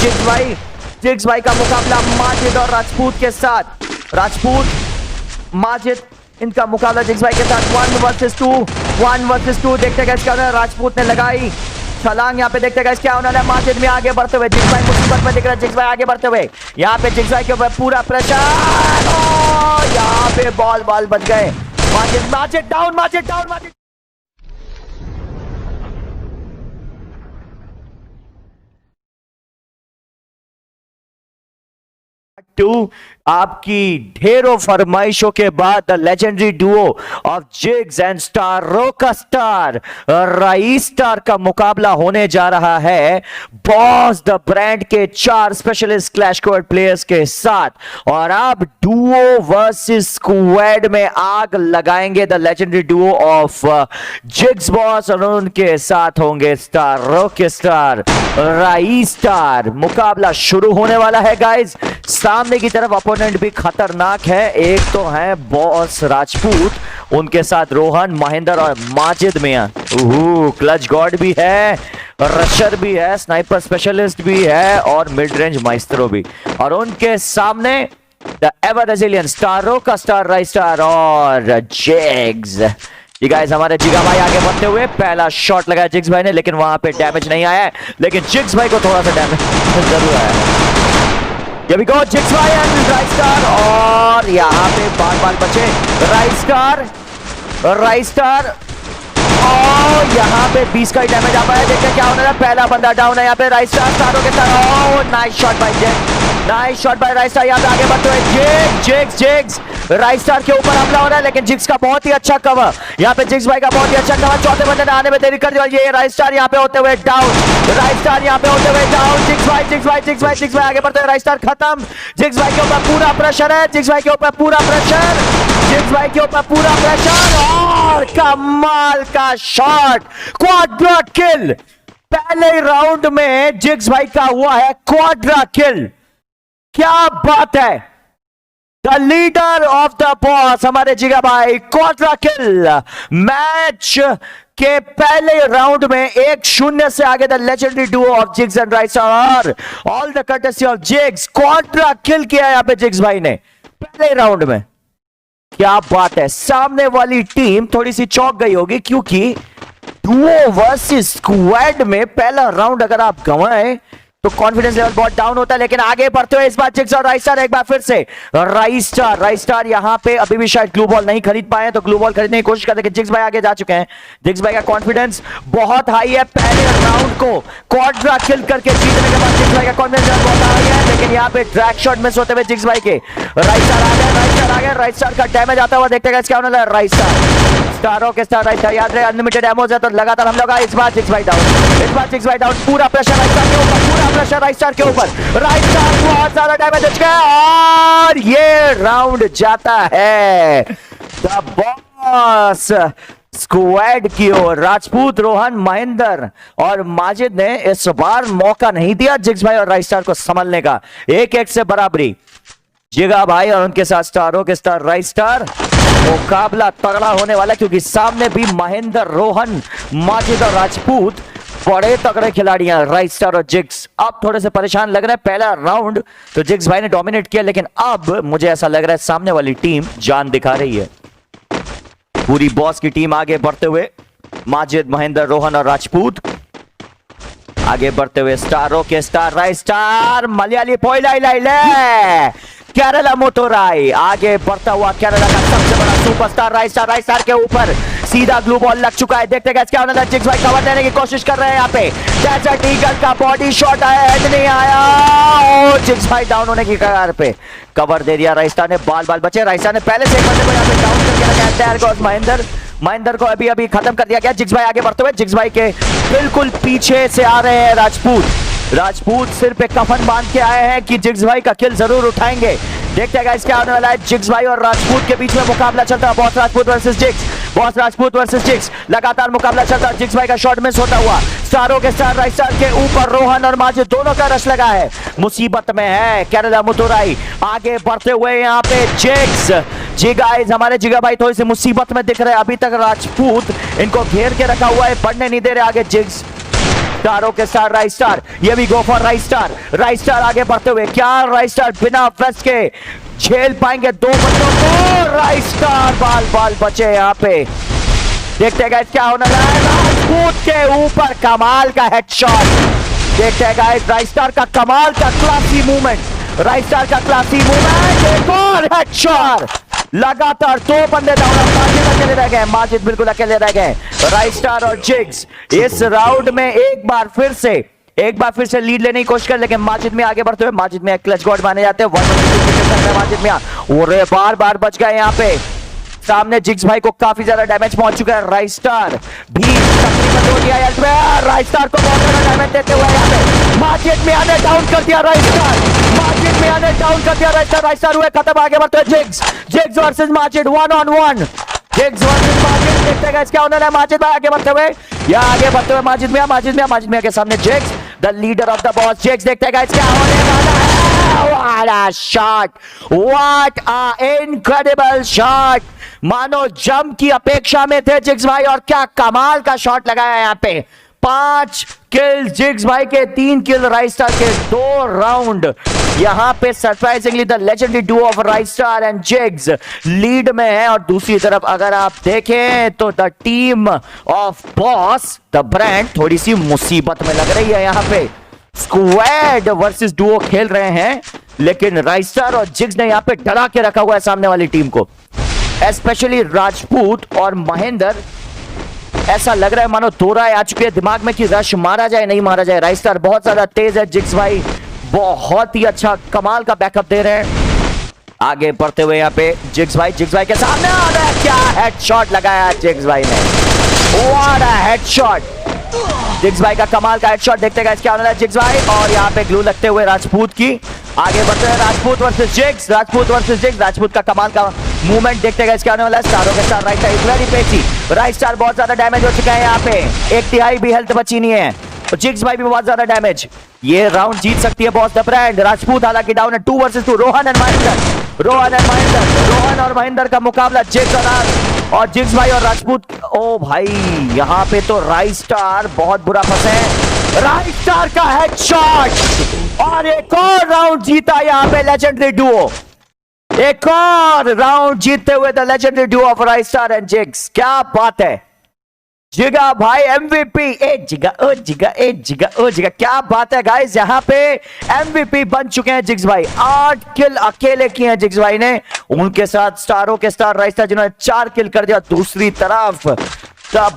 Jigs भाई का मुकाबला माजिद और राजपूत के साथ। राजपूत माजिद इनका मुकाबला जिग्स भाई के साथ 1 वर्सेस 2। देखते हैं क्या राजपूत ने लगाई छलांग। यहाँ पे देखते हैं क्या उन्होंने माजिद में आगे बढ़ते हुए जिग्स भाई मुसीबत में दिख रहा है। जिग्स भाई आगे बढ़ते हुए यहाँ पे जिग्स भाई के ऊपर पूरा प्रेशर। यहाँ पे बॉल बच गए। माजिद डाउन। आपकी ढेरों फरमाइशों के बाद the legendary duo of jigs and star रोका स्टार राइस स्टार का मुकाबला होने जा रहा है बॉस द ब्रांड के 4 स्पेशलिस्ट क्लैश स्क्वाड प्लेयर्स के साथ। और अब डुओ वर्सेस स्क्वाड में आग लगाएंगे the legendary duo of jigs boss और उनके साथ होंगे स्टार रोके स्टार राइस स्टार। मुकाबला शुरू होने वाला है गाइज। सामने की तरफ अपोनेंट भी खतरनाक है। एक तो है बॉस राजपूत, उनके साथ रोहन, महेंद्र और माजिद मियां। क्लच गॉड भी है, रशर भी है, स्नाइपर स्पेशलिस्ट भी है और मिड रेंज माइस्ट्रो भी। और उनके सामने द एवर रेजिलियंट स्टारो का स्टार राइस स्टार और जिग्स। ये गाइस हमारे जिगा भाई आगे बढ़ते हुए पहला शॉट लगाया जिग्स भाई ने, लेकिन वहां पे डैमेज नहीं आया है। लेकिन जिग्स भाई को थोड़ा सा डैमेज जरूर आया। Here we go, जिग्स भाई एंड राइस स्टार। और यहाँ पे बाल बचे राइस स्टार और यहाँ पे 20 का ही डैमेज आ पाया। देखते क्या होने रहा है। पहला बंदा डाउन है यहाँ पे राइस स्टार स्टारों के साथ। Nice shot bye rice star. यहाँ पे आगे बढ़ते हुए जिग्स राइस स्टार के ऊपर हमला हो रहा है, लेकिन जिग्स का बहुत ही अच्छा कवर। यहाँ पे जिग्स भाई का बहुत ही अच्छा कवर। चौथे बंदे ने आने में देरी कर दी। ये राइस स्टार यहाँ पे होते हुए डाउन। जिग्स भाई आगे बढ़ते हुए राइस स्टार खत्म। जिग्स भाई के ऊपर पूरा प्रेशर है। जिग्स भाई के ऊपर पूरा प्रेशर और कमाल का शॉट, क्वाड्रा किल। पहले राउंड में जिग्स भाई का हुआ है क्वाड्रा किल। क्या बात है। The leader of the boss हमारे जिगा भाई, क्वाड्रा किल। मैच के पहले राउंड में 1-0 से आगे the legendary duo of jigs and rice और all the courtesy of Jiggs. Quadra kill किया यहां पे जिग्स भाई ने पहले राउंड में। क्या बात है। सामने वाली टीम थोड़ी सी चौंक गई होगी, क्योंकि डुओ वर्सेस स्क्वाड में पहला राउंड अगर आप गंवाएं तो कॉन्फिडेंस लेवल बहुत डाउन होता है। लेकिन आगे बढ़ते हुए इस बार जिग्स और राइस स्टार एक बार फिर से राइस स्टार यहां पे अभी भी शायद ग्लू बॉल नहीं खरीद पाए, तो ग्लू बॉल खरीदने की कोशिश करते हैं। जिग्स भाई आगे जा चुके हैं। जिग्स भाई का कॉन्फिडेंस बहुत हाई है। पहले राउंड को क्वाड्रा किल करके जीतने के बाद जिग्स भाई का कॉन्फिडेंस लेवल बहुत हाई है। लेकिन यहां पे ड्रैग शॉट मिस होते हुए जिग्स भाई के राइस स्टार आ गए। राइस स्टार का डैमेज आता हुआ देखते हैं क्या होने लगा। राइस स्टारों के स्टार राइस स्टार, याद रहे अनलिमिटेड एमोज है तो लगातार हम लोग। इस बार जिग्स भाई डाउन। पूरा प्रेशर राइस स्टार के ऊपर, राइस स्टार के ऊपर। राइस स्टार को बहुत सारा डैमेज बच गया और ये राउंड जाता है द बॉस स्क्वाड की ओर। राजपूत, रोहन, महेंद्र और माजिद ने इस बार मौका नहीं दिया जिग्स भाई और राइस स्टार को संभलने का। 1-1 से बराबरी। जिगा भाई और उनके साथ स्टारों के स्टार राइस स्टार। मुकाबला तगड़ा होने वाला, क्योंकि सामने भी महेंद्र, रोहन, माजिद और राजपूत बड़े तगड़े खिलाड़ी हैं। राइस स्टार और जिग्स अब थोड़े से परेशान लग रहे हैं। पहला राउंड तो जिग्स भाई ने डोमिनेट किया, लेकिन अब मुझे ऐसा लग रहा है सामने वाली टीम जान दिखा रही है। पूरी बॉस की टीम आगे बढ़ते हुए माजिद, महेंद्र, रोहन और राजपूत आगे बढ़ते हुए स्टारों के star rice star Malayali Kerala मोटोराई आगे बढ़ता हुआ। केरला का सबसे बड़ा सुपरस्टार राइस स्टार के ऊपर सीधा ग्लू बॉल लग चुका है। देखते हैं क्या होने लगा। जिग्स भाई कवर देने की कोशिश कर रहे हैं। यहाँ पे डेजर्ट ईगल का बॉडी शॉट आया, हेड नहीं आया और जिग्स भाई डाउन होने की कगार पे। कवर दे दिया राइस स्टार ने। बाल बचे। राइस स्टार ने पहले से एक बंदे को यहाँ पे डाउन करके रखा है। महेंद्र को अभी खत्म कर दिया गया। जिग्स भाई आगे बढ़ते हुए जिग्स भाई के बिल्कुल पीछे से आ रहे हैं राजपूत सिर पे कफन बांध के आए हैं कि जिग्स भाई का किल जरूर उठाएंगे। देखते हैं गाइस क्या होने वाला है। जिग्स भाई और राजपूत के बीच में मुकाबला चलता है। बॉस राजपूत वर्सेस जिग्स लगातार मुकाबला चलता है। जिग्स भाई का शॉट मिस होता हुआ। स्टारों के स्टार राइस स्टार के ऊपर रोहन और माजिद दोनों का रश लगा है। मुसीबत में है केरला मोटोराई। आगे बढ़ते हुए यहाँ पे जिग्स हमारे जिगा भाई थोड़ी सी मुसीबत में दिख रहे हैं। अभी तक राजपूत इनको घेर के रखा हुआ है, बढ़ने नहीं दे रहे आगे। जिग्स स्टारों के स्टार राइट स्टार, ये भी go for right star. Right Star आगे बढ़ते हुए, क्या राइट स्टार बिना वेस्ट के झेल पाएंगे दो बंदों को? राइट स्टार बाल बाल बचे यहाँ पे। देखते हैं क्या होने लगा है। राजपूत के ऊपर कमाल का हेडशॉट। देखते हैं राइट स्टार का कमाल का क्लासी मूवमेंट, राइट स्टार का क्लासी मूवमेंट, एक और हेडशॉट। लगातार दो बंदे डाउन, माजिद अकेले रह गए, माजिद बिल्कुल अकेले रह गए। राइट स्टार और जिग्स इस राउंड में एक बार फिर से लीड लेने की कोशिश कर, लेकिन माजिद में आगे बढ़ते हुए, माजिद में क्लच गॉड माने जाते हैं। माजिद में बार बार बच गए यहाँ पे। सामने जिग्स भाई को काफी ज्यादा डैमेज पहुंच चुका है। राइट स्टार भी तकरीबन हो गया है। राइट स्टार को बहुत ज्यादा डैमेज देते हुए यहाँ पे माजिद में आने डाउन कर दिया राइट स्टार, माजिद में आने डाउन कर दिया राइट स्टार हुए खत्म। आगे बढ़ते हुए jigs versus Majid 1-on-1। Jigs versus Majid, देखते हैं क्या होने वाला है। माजिद भाई आगे बढ़ते हुए, या आगे बढ़ते हुए माजिद में के सामने jigs the leader of the boss. Jigs देखते हैं क्या होने वाला है। What a shot! What a incredible shot! मानो जंप की अपेक्षा में थे जिग्स भाई, और क्या कमाल का शॉट लगाया यहाँ पे। 5 किल जिग्स भाई के, 3 किल राइट स्टार के, 2 राउंड यहाँ पे surprisingly the legendary duo of right star and jigs lead में है। और दूसरी तरफ अगर आप देखें तो the team of boss the brand थोड़ी सी मुसीबत में लग रही है। यहाँ पे स्क्वाड वर्सेस डुओ खेल रहे हैं, लेकिन राइट स्टार और जिग्स ने यहाँ पे डरा के रखा हुआ है सामने वाली टीम को, स्पेशली राजपूत और महेंद्र। ऐसा लग रहा है मानो दो राय आ चुकी है दिमाग में कि रश मारा जाए नहीं मारा जाए। राइट स्टार बहुत ज्यादा तेज है, जिग्स भाई बहुत ही अच्छा कमाल का बैकअप दे रहे हैं। आगे बढ़ते हुए यहाँ पे जिग्स भाई के सामने आ रहा है, क्या हेडशॉट लगाया जिग्स भाई ने। व्हाट अ हेडशॉट, जिग्स भाई का कमाल का हेडशॉट। देखते हैं क्या होने वाला है जिग्स भाई, और यहाँ पे ग्लू लगते हुए राजपूत की। आगे बढ़ते हैं राजपूत वर्सेस जिग्स, राजपूत का कमाल का मूवमेंट। देखते हैं क्या होने वाला है। स्टारों के star right star is very पेची, राइट स्टार बहुत ज्यादा डैमेज हो चुका है यहाँ पे, 1/3 भी हेल्थ बची नहीं है। जिग्स भाई भी बहुत ज्यादा डैमेज, ये राउंड जीत सकती है बॉस द ब्रांड। राजपूत हालांकि डाउन है 2 वर्सेस 2। रोहन और महेंद्र का मुकाबला जिग्स और जिग्स भाई और राजपूत। ओ भाई यहाँ पे तो राइट स्टार बहुत बुरा फंसे हैं। राइट स्टार का हेडशॉट, और एक और राउंड जीता यहाँ पे लेजेंडरी डुओ, एक और राउंड जीतते हुए the legendary duo of right star and jigs. क्या बात है, जिगा भाई एमवीपी, ए जिगा, क्या बात है गाइस। यहाँ पे एमवीपी बन चुके हैं जिग्स भाई, 8 किल अकेले किए हैं जिग्स भाई ने, उनके साथ स्टारों के स्टार राइट स्टार जिन्होंने 4 किल कर दिया। दूसरी तरफ the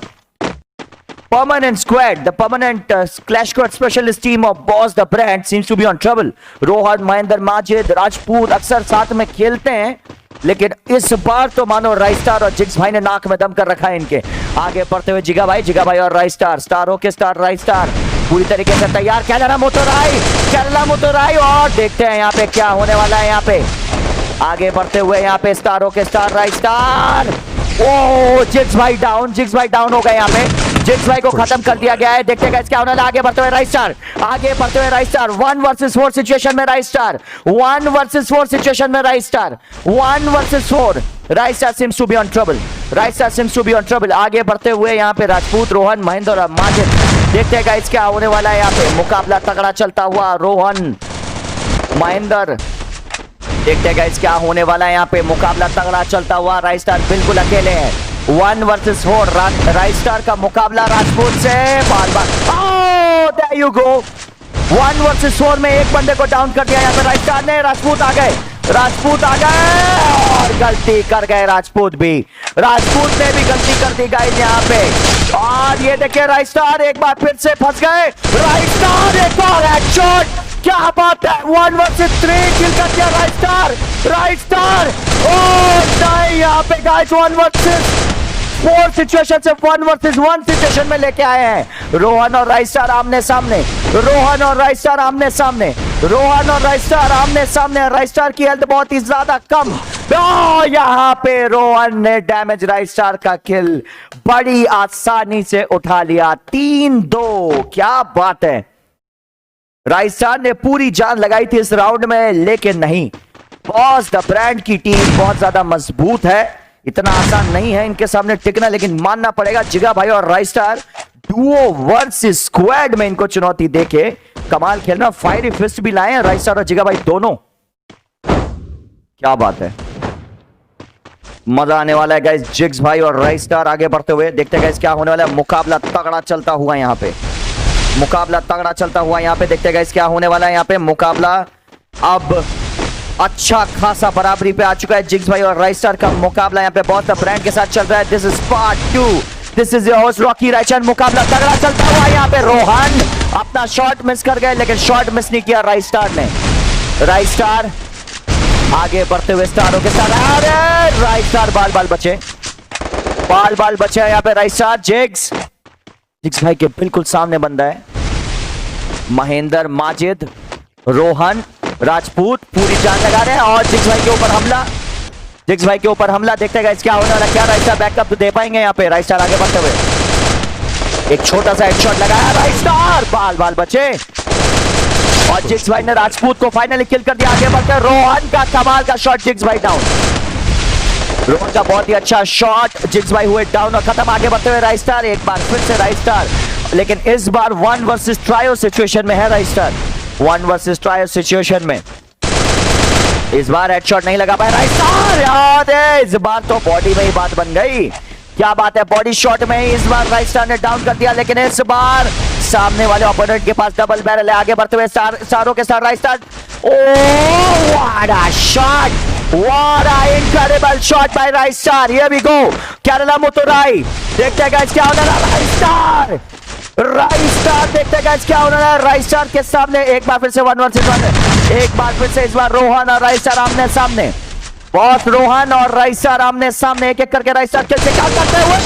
permanent squad, the permanent clash squad specialist team of boss the brand seems to be on trouble. Rohan, Mahendra, Majid, Rajput अक्सर साथ में खेलते हैं, लेकिन इस बार तो मानो राइट स्टार और जिग्स भाई ने नाक में दम कर रखा है इनके। आगे बढ़ते हुए जिगा भाई और राइट स्टार, स्टारों के स्टार राइट स्टार पूरी तरीके से तैयार। केरला मोटोराई, और देखते हैं यहाँ पे क्या होने वाला है। यहाँ पे आगे बढ़ते हुए यहाँ पे स्टारों के स्टार राइट स्टार, ओ जिग्स भाई डाउन हो गए। यहाँ पे जिग्स भाई को खत्म कर दिया गया है। देखते हैं क्या होने वाला है। आगे बढ़ते हुए राइट स्टार, 1 वर्सेस 4 सिचुएशन में राइट स्टार, 1 वर्सेस 4 सिचुएशन में right star, 1 versus 4। Right star seems to be on trouble। आगे बढ़ते हुए यहाँ पे राजपूत, रोहन, महेंद्र और माजिद। देखते हैं क्या होने वाला है। यहाँ पे मुकाबला तगड़ा चलता हुआ, रोहन, महेंद्र। देखते हैं क्या होने वाला है। यहाँ पे मुकाबला तगड़ा चलता हुआ, राइट स्टार बिल्कुल अकेले है। 1 वर्सेस 4 राइट स्टार का मुकाबला राजपूत से। बार there you go, 1 वर्सेस 4 में एक बंदे को डाउन कर दिया यहाँ पे राइट स्टार ने। राजपूत आ गए और गलती कर गए। राजपूत ने भी गलती कर दी गाइस यहाँ पे। और ये देखिए राइट स्टार एक बार फिर से फंस गए। राइट स्टार एक और हेडशॉट, क्या बात है। 1 वर्सेस 3 किल कर दिया राइट स्टार। ओ नहीं, यहाँ पे गाइस 1 वर्सेस 4 सिचुएशन से 1 वर्सेस 1 सिचुएशन में लेके आए हैं। रोहन और राइट स्टार आमने सामने, राइट स्टार की हेल्थ बहुत ही ज्यादा कम। यहाँ पे रोहन ने डैमेज राइट स्टार का किल बड़ी आसानी से उठा लिया, 3-2। क्या बात है, राइट स्टार ने पूरी जान लगाई थी इस राउंड में, लेकिन नहीं, बॉस द ब्रांड की टीम बहुत ज्यादा मजबूत है, इतना आसान नहीं है इनके सामने टिकना। लेकिन मानना पड़ेगा जिगा भाई और right star Duo versus squad में इनको चुनौती देके कमाल खेलना। फायरी फिस्ट भी लाए हैं राइट स्टार और जिगा भाई दोनों। क्या बात है, मजा आने वाला है गाइस। जिग्स भाई और राइट स्टार आगे बढ़ते हुए, देखते हैं गाइस क्या होने वाला है। मुकाबला तगड़ा चलता हुआ यहाँ पे, मुकाबला तगड़ा चलता हुआ यहाँ पे। देखते हैं गाइस क्या होने वाला है यहाँ पे। मुकाबला अब अच्छा खासा बराबरी पे आ चुका है। जिग्स भाई और राइट स्टार का मुकाबला यहाँ पे बहुत ब्रांड के साथ चल रहा है। This is part 2, this is your host Rocky Raichand. मुकाबला तगड़ा चलता हुआ यहाँ पे। रोहन अपना शॉट मिस कर गए, लेकिन शॉट मिस नहीं किया राइट स्टार ने। राइट स्टार आगे बढ़ते हुए स्टारों के साथ। अरे राइट स्टार बाल बाल बचे, बाल बाल बचे यहाँ पे राइट स्टार। जिग्स भाई के बिल्कुल सामने बंदा है महेंद्र माजिद, रोहन राजपूत पूरी जान लगा रहे हैं और जिग्स भाई के ऊपर हमला। जिग्स भाई के ऊपर हमला, देखते हैं क्या होने वाला। क्या राइट स्टार बैकअप तो दे पाएंगे यहाँ पे। राइट स्टार आगे बढ़ते हुए एक छोटा सा हेडशॉट लगाया राइट स्टार, बाल बाल बचे और जिग्स भाई ने राजपूत को फाइनली किल कर दिया। आगे बढ़कर रोहन का कमाल का शॉट, जिग्स भाई डाउन। रोहन का बहुत ही अच्छा शॉट, जिग्स भाई हुए डाउन और खत्म। आगे बढ़ते हुए राइट स्टार, एक बार फिर से राइट स्टार, लेकिन इस बार 1 वर्सेस ट्रायो सिचुएशन में है right star. 1 versus trio situation में इस बार हेडशॉट नहीं लगा पाया राइट स्टार। याद है इस बार तो बॉडी में ही बात बन गई। क्या बात है, बॉडी शॉट में ही इस बार राइट स्टार ने डाउन कर दिया, लेकिन इस बार सामने वाले ओपोनेंट के पास डबल बैरल है। आगे बढ़ते हुए स्टारों के साथ right star. Oh what a shot, what a incredible shot by right star. Here we go, Kerala मोटोराई। देखते हैं गाइस क्या होने वाला है। राइट स्टार, राइट स्टार, देखते हैं गाइस क्या होने वाला है। राइट स्टार के सामने एक बार फिर से 1 वर्सेस 1, एक बार फिर से इस बार रोहन और राइट स्टार आमने सामने। बॉस रोहन और राइट स्टार आमने सामने, एक एक करके राइट स्टार कैसे क्या करते हुए,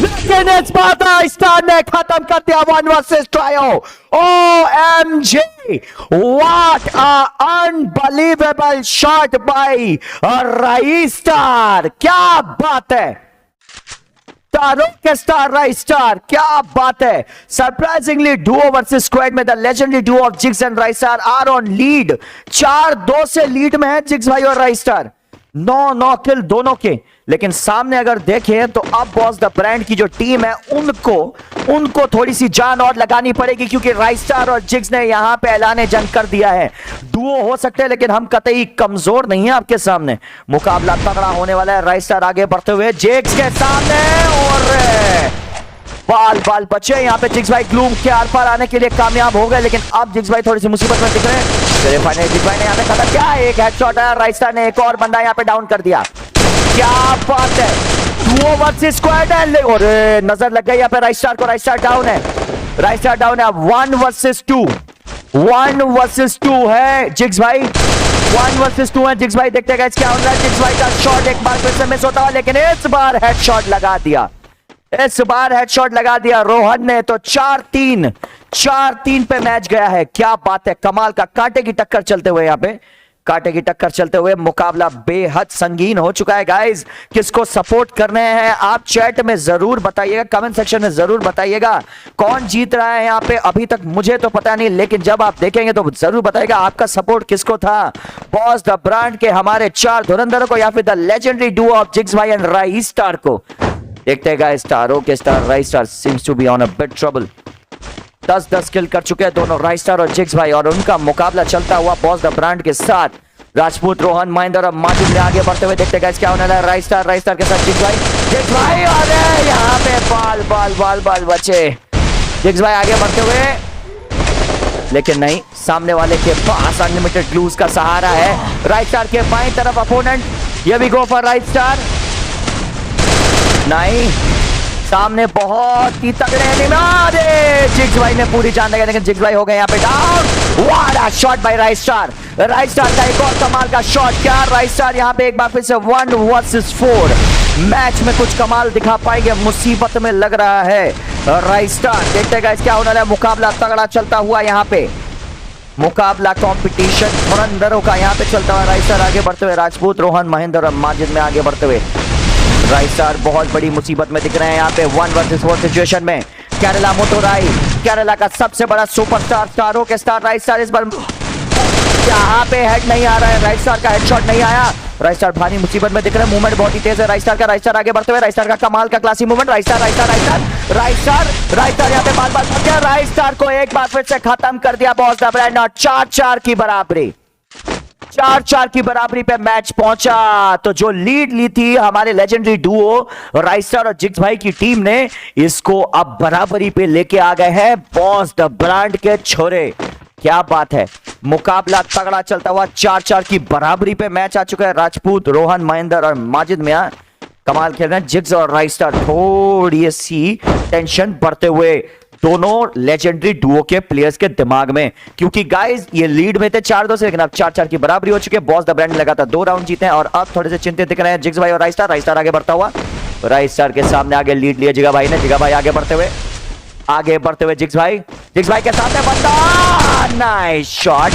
लेकिन इस बार राइट स्टार ने खत्म कर दिया 1 versus trio. OMG, what a unbelievable shot by right star. क्या बात है, स्टारों के स्टार राइट स्टार, क्या बात है। सरप्राइजिंगली डुओ वर्सेस स्क्वाड में the legendary duo of jigs and Right Star are on lead. 4-2 से लीड में है जिग्स भाई और राइट स्टार। 9 किल दोनों के, लेकिन सामने अगर देखें तो अब बॉस द ब्रांड की जो टीम है उनको थोड़ी सी जान और लगानी पड़ेगी, क्योंकि राइट स्टार और जिग्स ने यहां पे ऐलान जंग कर दिया है। डुओ हो सकते हैं लेकिन हम कतई कमजोर नहीं है आपके सामने। मुकाबला तगड़ा होने वाला है। राइट स्टार आगे बढ़ते हुए जिग्स के सामने और बाल बाल बचे यहाँ पे। जिग्स भाई ग्लूम के आर पार आने के लिए कामयाब हो गए, लेकिन अब जिग्स भाई थोड़ी सी मुसीबत में दिख रहे हैं। फाइनली जिग्स भाई ने यहाँ पे खत्म किया। एक हेडशॉट है, राइट स्टार ने एक और बंदा यहाँ पे डाउन कर दिया। क्या बात है, डुओ वर्सेस स्क्वाड है। और नजर लग गई यहाँ पे राइट स्टार को। राइट स्टार डाउन है, राइट स्टार डाउन है। 1 वर्सेस 2, 1 वर्सेस 2 है जिग्स भाई, 1 वर्सेस 2 है जिग्स भाई। देखते हैं क्या हो रहा है। जिग्स भाई का शॉट एक बार फिर से मिस होता है, लेकिन इस बार हेडशॉट लगा दिया, इस बार हेडशॉट लगा दिया रोहन ने। तो 4-3 पे मैच गया है। क्या बात है, कमाल का कांटे की टक्कर चलते हुए, यहाँ पे कांटे की टक्कर चलते हुए मुकाबला बेहद संगीन हो चुका है। गाइस किसको सपोर्ट करने हैं आप चैट में जरूर बताइएगा, कमेंट सेक्शन में जरूर बताइएगा कौन जीत रहा है यहाँ पे। अभी तक मुझे तो पता नहीं, लेकिन जब आप देखेंगे तो जरूर बताइएगा आपका सपोर्ट किसको था, बॉस द ब्रांड के हमारे 4 धुरंधरों को या फिर the legendary duo of Jigs भाई एंड राइट स्टार को। देखते हैं गाइस, स्टारों के star right Star seems to be on a bit trouble. 10-10 kill कर चुके हैं दोनों राइट स्टार और जिग्स भाई, और उनका मुकाबला चलता हुआ बॉस द ब्रांड के साथ। राजपूत, रोहन, महेंद्र और माजिद में आगे बढ़ते हुए। देखते हैं गाइस क्या होने वाला है। राइट स्टार के साथ जिग्स भाई और यहाँ पे बाल बचे। जिग्स भाई आगे बढ़ते हुए, लेकिन नहीं, सामने वाले के पास अनलिमिटेड ग्लूज का सहारा है। राइट स्टार के बाईं तरफ अपोनेंट, ये भी गो फॉर राइट स्टार। नहीं, सामने बहुत ही तगड़े एनिमी। जिग्स भाई ने पूरी जान लगा, लेकिन जिग्स भाई हो गए यहाँ पे down. What a shot by right star. Right star का एक और कमाल का शॉट। क्या राइट स्टार यहाँ पे एक बार फिर से 1 वर्सेस 4 मैच में कुछ कमाल दिखा पाएंगे? मुसीबत में लग रहा है राइट स्टार। देखते हैं क्या होने वाला है। मुकाबला तगड़ा चलता हुआ यहाँ पे, मुकाबला कंपटीशन धुरंधरों का यहाँ पे चलता हुआ। राइट स्टार आगे बढ़ते हुए, राजपूत, रोहन, महेंद्र और माजिद में आगे बढ़ते हुए। राइट स्टार बहुत बड़ी मुसीबत में दिख रहे हैं यहाँ पे 1 वर्सेस 4 सिचुएशन में। केरला मोटोराई, केरला का सबसे बड़ा सुपरस्टार, स्टारों के स्टार राइट स्टार इस बार यहाँ पे हेड नहीं आ रहा है। राइट स्टार का हेडशॉट नहीं आया, राइट स्टार भारी मुसीबत में दिख रहे हैं, मूवमेंट बहुत ही तेज है राइट स्टार का। राइट स्टार आगे बढ़ते हुए, राइट स्टार का कमाल का क्लासी मूवमेंट। राइट स्टार यहाँ पे बाल फंस गया। राइट स्टार को एक बार फिर से खत्म कर दिया बॉस द ब्रांड और 4-4 की बराबरी, 4-4 की बराबरी पे मैच पहुंचा। तो जो लीड ली थी हमारे लेजेंडरी डुओ राइट स्टार और जिग्स भाई की टीम ने, इसको अब बराबरी पे लेके आ गए हैं बॉस द ब्रांड के छोरे। क्या बात है, मुकाबला तगड़ा चलता हुआ 4-4 की बराबरी पे मैच आ चुका है। राजपूत, रोहन, महेंद्र और माजिद मियां कमाल खेल रहे हैं। जिग्स और राइट स्टार थोड़ी सी टेंशन बढ़ते हुए दोनों लेजेंडरी डुओ के प्लेयर्स के दिमाग में, क्योंकि गाइस ये लीड में थे 4-2 से, लेकिन अब 4-4 की बराबरी हो चुकी है। बॉस द ब्रांड लगातार 2 राउंड जीते हैं और अब थोड़े से चिंतित दिख रहे हैं जिग्स भाई और राइट स्टार। राइट स्टार आगे बढ़ता हुआ, राइट स्टार के सामने आगे लीड लिया जिगा भाई ने। जिगा भाई आगे बढ़ते हुए जिग्स भाई के सामने बंदा, नाइस शॉट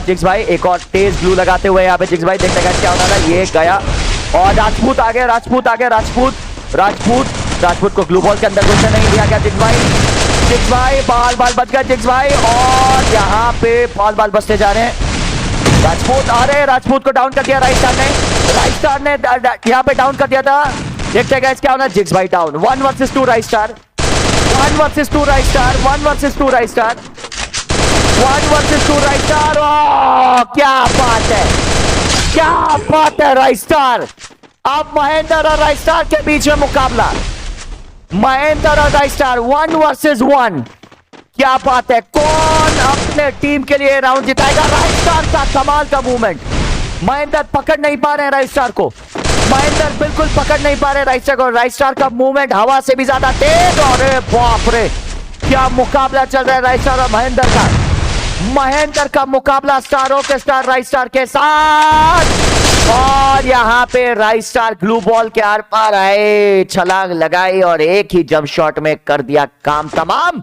जिग्स भाई। एक और तेज ब्लू लगाते हुए यहाँ पे जिग्स भाई, देखते हैं क्या होता है। ये गया और राजपूत आगे, राजपूत को ग्लू बॉल के अंदर घुसने नहीं दिया गया। जिग्स भाई बाल बच गया जिग्स भाई, और यहाँ पे बाल बचते जा रहे हैं राजपूत। अरे राजपूत को डाउन कर दिया राइट स्टार ने यहाँ पे डाउन कर दिया था। देखते हैं क्या होना। जिग्स भाई down, 1 versus 2 right star, 1 versus 2 right star, 1 versus 2 right star, 1 versus 2 right star. क्या बात है राइट स्टार। अब महेंद्र और राइट स्टार के बीच में मुकाबला, महेंद्र और राइट स्टार 1 वर्सेस 1। क्या बात है, कौन अपने टीम के लिए राउंड जिताएगा। राइट स्टार का कमाल का मूवमेंट, महेंद्र पकड़ नहीं पा रहे हैं राइट स्टार को, महेंद्र बिल्कुल पकड़ नहीं पा रहे राइट स्टार को। राइट स्टार का मूवमेंट हवा से भी ज्यादा तेज, और बाप रे क्या मुकाबला चल रहा है राइट स्टार और महेंद्र का मुकाबला स्टारों के स्टार राइट स्टार के साथ। और यहां पे राइट स्टार ग्लू बॉल के आर पार आए, छलांग लगाई और एक ही जंप शॉट में कर दिया काम तमाम।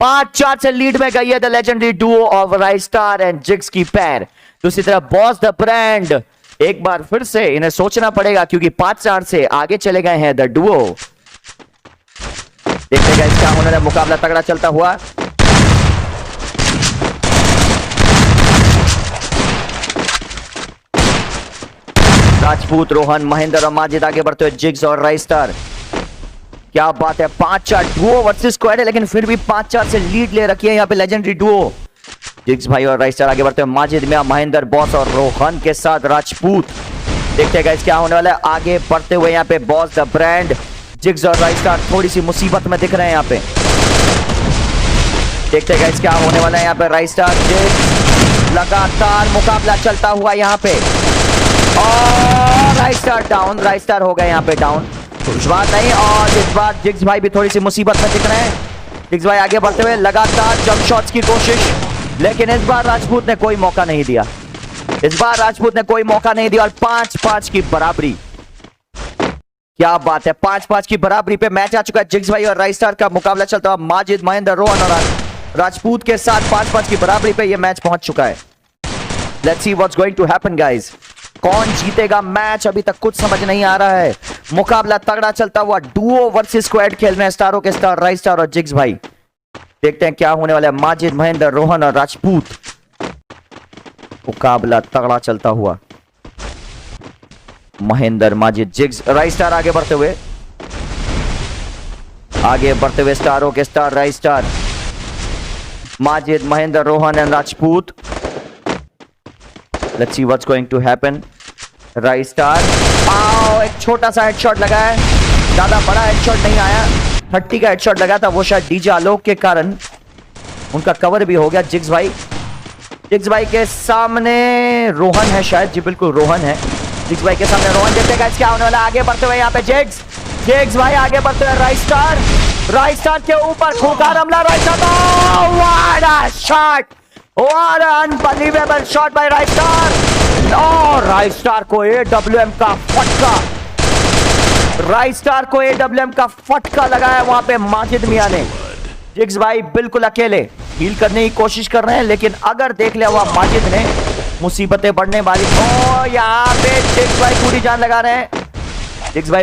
5-4 से लीड में गई है the legendary duo of right star and jigs की पैर। दूसरी तरफ बॉस द ब्रांड, एक बार फिर से इन्हें सोचना पड़ेगा, क्योंकि 5-4 से आगे चले गए हैं द डुओ। देखते हैं क्या होने वाला, मुकाबला तगड़ा चलता हुआ। राजपूत, रोहन, महेंद्र और माजिद आगे बढ़ते हुए जिग्स और राइट स्टार। क्या बात है, 5-4 डुओ वर्सेस स्क्वाड है, लेकिन फिर भी 5-4 से लीड ले रखी है यहाँ पे लेजेंडरी डुओ। जिग्स भाई और राइट स्टार आगे बढ़ते हुए, माजिद में महेंद्र, बॉस और रोहन के साथ राजपूत। देखते हैं गाइस क्या होने वाला है। आगे बढ़ते हुए यहाँ पे बॉस द ब्रांड, जिग्स और राइट स्टार थोड़ी सी मुसीबत में दिख रहे हैं यहाँ पे। देखते हैं गाइस क्या होने वाला है यहाँ पे। राइट स्टार जिग्स, लगातार मुकाबला चलता हुआ यहाँ पे, और right star down, right star हो गए यहाँ पे डाउन, कुछ बात नहीं। और इस बार जिग्स भाई भी थोड़ी सी मुसीबत में दिख रहे हैं। जिग्स भाई आगे बढ़ते हुए लगातार जंप शॉट्स की कोशिश, लेकिन इस बार राजपूत ने कोई मौका नहीं दिया, और 5-5 की बराबरी। क्या बात है, 5-5 की बराबरी पे मैच आ चुका है। जिग्स भाई और राइट स्टार का मुकाबला चलता हुआ माजिद, महेंद्र, रोहन और राजपूत के साथ 5-5 की बराबरी पे ये मैच पहुंच चुका है। Let's see what's going to happen guys. कौन जीतेगा मैच अभी तक कुछ समझ नहीं आ रहा है। मुकाबला तगड़ा चलता हुआ, डुओ वर्सेस स्क्वाड खेल रहे हैं स्टारों के स्टार राइट स्टार और जिग्स भाई। देखते हैं क्या होने वाला है। माजिद, महेंद्र, रोहन और राजपूत, मुकाबला तगड़ा चलता हुआ। Mahendra, Majid, Jigs, Right Star आगे बढ़ते हुए स्टारों के star right Star, Majid, Mahendra, Rohan and Rajput. Let's see what's going to happen. Right Star, एक छोटा सा हेडशॉट लगा है, ज्यादा बड़ा हेडशॉट नहीं आया, 30 का हेडशॉट लगा था, वो शायद डीजे आलोक के कारण उनका कवर भी हो गया। जिग्स भाई के सामने रोहन है शायद, जी बिल्कुल रोहन है। जिग्स भाई के सामने रोहन। देखते हैं क्या होने वाला। आगे बढ़ते हुए यहाँ पे जिग्स भाई आगे बढ़ते हुए, राइट स्टार के ऊपर खूंखार हमला। Right star, what a shot, what unbelievable shot by right star. और राइट स्टार को एडब्ल्यूएम का फटका लगाया वहां पे माजिद मियां ने। जिग्स भाई बिल्कुल अकेले हील करने की कोशिश कर रहे हैं, लेकिन अगर देख लिया हुआ माजिद ने, मुसीबतें बढ़ने वाली। यहाँ पे जिग्स भाई पूरी जान लगा रहे हैं,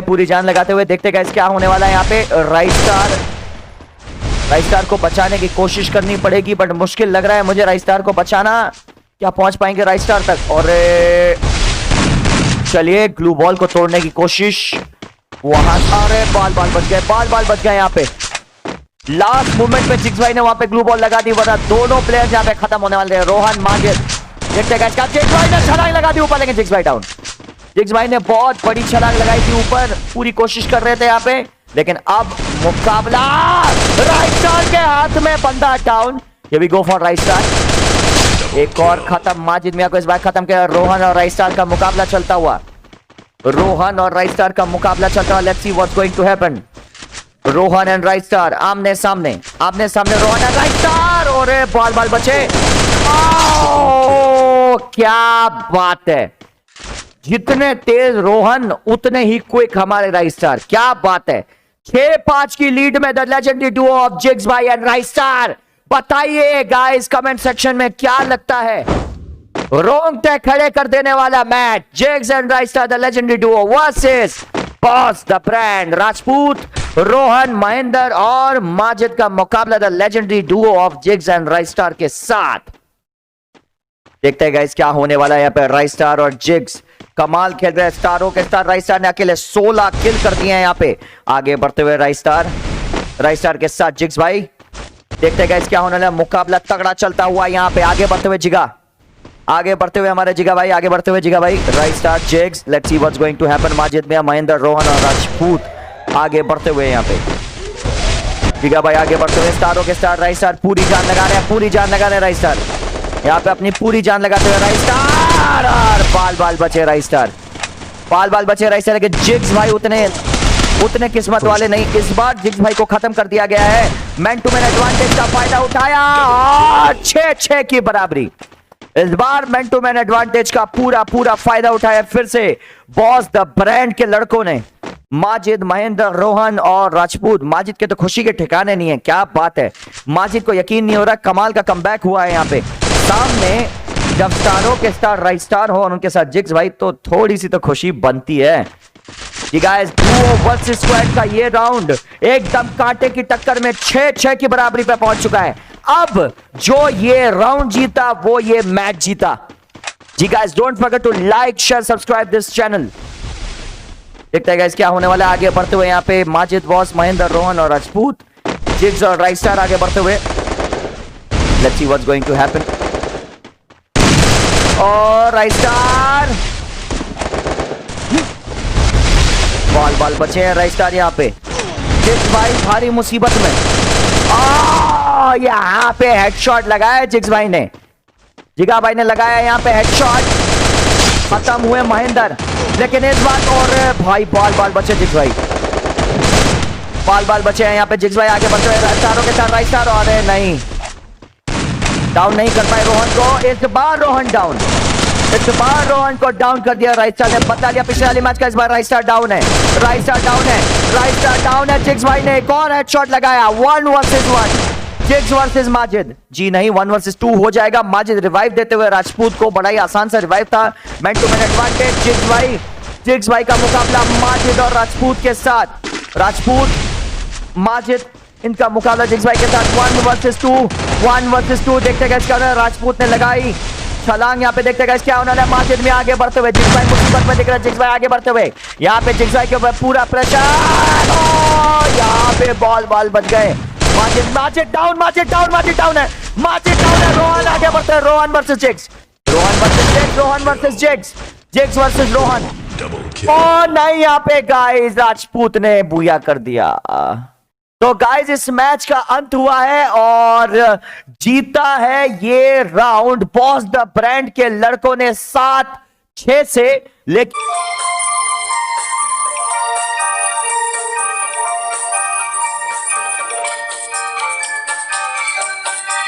पूरी जान लगाते हुए। देखते गाइस क्या होने वाला है यहाँ पे। राइट स्टार को बचाने की कोशिश करनी पड़ेगी, बट मुश्किल लग रहा है मुझे राइट स्टार को बचाना। क्या पहुंच पाएंगे राइट स्टार तक? और चलिए ग्लू बॉल को तोड़ने की कोशिश, वहां सारे बाल बच गए, बाल बच गए। यहाँ पे लास्ट मोमेंट में जिग्स भाई ने वहां पे ग्लू बॉल लगा दी, वरना दोनों प्लेयर यहाँ पे खत्म होने वाले हैं। रोहन माजिद देखते हैं जिग्स भाई ने छलांग लगा दी ऊपर, लेकिन जिग्स भाई डाउन। जिग्स भाई ने बहुत बड़ी छलांग लगाई थी ऊपर, पूरी कोशिश कर रहे थे यहाँ पे, लेकिन अब मुकाबला राइस्टार के हाथ में, बंदा डाउन। ये भी गो फॉर राइस्टार। एक और खत्म, माजिद मियां को इस बार खत्म किया। रोहन और राइस्टार का मुकाबला चलता हुआ, रोहन और राइस्टार का मुकाबला चलता हुआ। Let's see what's going to happen. Rohan and Ricestar आमने सामने रोहन एंड राइस्टार। और बाल बचे। क्या बात है, जितने तेज रोहन उतने ही क्विक हमारे राइस्टार। क्या बात है, 6-5 की लीड में the legendary duo of Jigs भाई एंड राइस्टार। बताइए गाइस कमेंट सेक्शन में क्या लगता है, रोंगटे खड़े कर देने वाला match, Jiggs and Ricestar the legendary duo versus boss the brand Rajput, Rohan Mahendra और माजिद का मुकाबला the legendary duo of jigs and Ricestar के साथ। देखते हैं गाइस क्या होने वाला है। यहाँ पे राइस्टार और जिग्स कमाल खेल रहे हैं, स्टारों के स्टार। राइस्टार ने अकेले 16 किल कर दिए हैं। यहाँ पे आगे बढ़ते हुए राइस्टार के साथ जिग्स भाई। देखते हैं गाइस क्या होने वाला है, मुकाबला तगड़ा चलता हुआ यहाँ पे। आगे बढ़ते हुए जिगा, आगे बढ़ते हुए हमारे जिगा भाई, आगे बढ़ते हुए जिगा भाई। राइस्टार जिग्स, let's see what's going to happen. Majid मियां, महेंद्र, रोहन और राजपूत आगे बढ़ते हुए यहाँ पे। जिगा भाई आगे बढ़ते हुए, स्टारों के स्टार राइस्टार पूरी जान लगा रहे हैं, पूरी जान लगा रहे हैं राइस्टार यहाँ पे, अपनी पूरी जान लगाते हुए राइस्टार। और बाल बचे राइस्टार, बाल बचे राइस्टार। लेकिन जिग्स भाई उतने किस्मत वाले नहीं। इस बार जिग्स भाई को खत्म कर दिया गया है। मैन टू मैन एडवांटेज का फायदा उठाया और 6-6 की बराबरी। इस बार मैन टू मैन एडवांटेज का पूरा फायदा उठाया फिर से बॉस द ब्रांड के लड़कों ने। माजिद, महेंद्र, रोहन और राजपूत। माजिद के तो खुशी के ठिकाने नहीं है। क्या बात है, माजिद को यकीन नहीं हो रहा, कमाल का कमबैक हुआ है यहाँ पे। सामने जब स्टारों के स्टार राइस्टार हो और उनके साथ जिग्स भाई, तो थोड़ी सी तो खुशी बनती है। गाइस डुओ वर्सेस स्क्वाड का ये राउंड एकदम कांटे की टक्कर में 6-6 की बराबरी पे पहुंच चुका है। अब जो ये राउंड जीता वो ये मैच जीता। जी guys don't forget to like, share, subscribe this channel. देखते हैं गाइस क्या होने वाला है। आगे बढ़ते हुए यहाँ पे माजिद, बॉस, महेंद्र, रोहन और राजपूत, जिग्स और राइस्टार आगे बढ़ते हुए। Let's see what's going to happen. और राइस्टार बाल बचे हैं राइस्टार यहाँ पे। जिग्स भाई भारी मुसीबत में। यहाँ पे हेडशॉट लगाया जिग्स भाई ने, जिगा भाई ने लगाया यहाँ पे हेडशॉट। खत्म हुए महेंद्र, लेकिन इस बार और भाई बाल बचे जिग्स भाई, बाल बचे हैं यहाँ पे। जिग्स भाई आगे बढ़ते हुए स्टारों के साथ राइस्टार, और नहीं डाउन नहीं कर पाए रोहन को। इस बार रोहन डाउन, इस बार रोहन को डाउन कर दिया राइस्टार ने। बदला लिया पिछले वाले मैच का, इस बार राइस्टार डाउन है, राइस्टार डाउन है। जिग्स भाई ने एक और हेडशॉट लगाया। 1 वर्सेस 1 जिग्स वर्सेस माजिद। जी नहीं, 1 वर्सेस 2 हो जाएगा। माजिद रिवाइव देते हुए राजपूत को, बड़ा ही आसान सा रिवाइव था। Man to man advantage Jigs भाई का मुकाबला माजिद और राजपूत के साथ। राजपूत, माजिद, इनका मुकाबला जिग्स भाई के साथ 1 वर्सेस 2। देखते गए क्या राजपूत ने लगाई छलांग यहाँ पे। देखते गए क्या होना है। माजिद में आगे बढ़ते हुए जिग्स भाई मुसीबत में दिख रहा है। जिग्स भाई आगे बढ़ते हुए यहाँ पे जिग्स भाई के ऊपर पूरा प्रेशर। यहाँ पे बॉल बच गए। माजिद डाउन है। रोहन आगे बढ़ते हैं। Rohan versus jigs, jigs versus Rohan. और नहीं, यहाँ पे गाइस राजपूत ने बुया कर दिया। तो गाइस इस मैच का अंत हुआ है और जीता है ये राउंड बॉस द ब्रांड के लड़कों ने 7-6 से। लेकिन